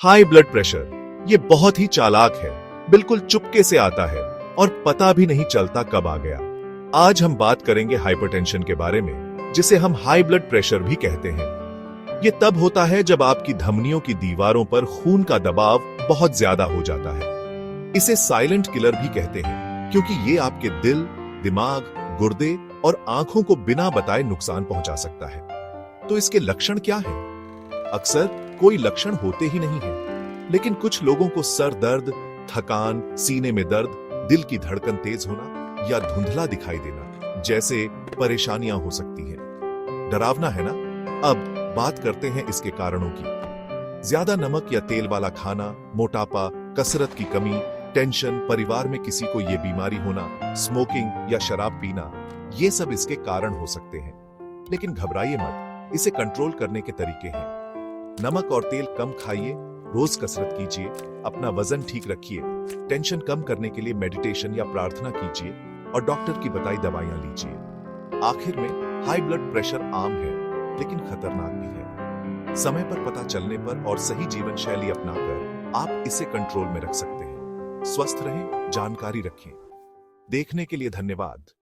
High blood pressure ये बहुत ही चालाक है, बिल्कुल चुपके से आता है और पता भी नहीं चलता कब आ गया। आज हम बात करेंगे हाइपरटेंशन के बारे में, जिसे हम हाई ब्लड प्रेशर भी कहते हैं। ये तब होता है जब आपकी धमनियों की दीवारों पर खून का दबाव बहुत ज्यादा हो जाता है। इसे साइलेंट किलर भी कहते हैं, क्योंकि ये आपके दिल, दिमाग, गुर्दे और आंखों को बिना बताए नुकसान पहुंचा सकता है। तो इसके लक्षण क्या हैं? अक्सर कोई लक्षण होते ही नहीं है, लेकिन कुछ लोगों को सर दर्द, थकान, सीने में दर्द, दिल की धड़कन तेज होना या धुंधला दिखाई देना जैसे परेशानियां हो सकती हैं। डरावना है ना? अब बात करते हैं इसके कारणों की। ज्यादा नमक या तेल वाला खाना, मोटापा, कसरत की कमी, टेंशन, परिवार में किसी को ये बीमारी होना, स्मोकिंग या शराब पीना, ये सब इसके कारण हो सकते हैं। लेकिन घबराइए मत, इसे कंट्रोल करने के तरीके हैं। नमक और तेल कम खाइए, रोज कसरत कीजिए, अपना वजन ठीक रखिए, टेंशन कम करने के लिए मेडिटेशन या प्रार्थना कीजिए और डॉक्टर की बताई दवाइयां लीजिए। आखिर में हाई ब्लड प्रेशर आम है, लेकिन खतरनाक भी है। समय पर पता चलने पर और सही जीवन शैली अपनाकर आप इसे कंट्रोल में रख सकते हैं। स्वस्थ रहें, जानकारी रखें। देखने के लिए धन्यवाद।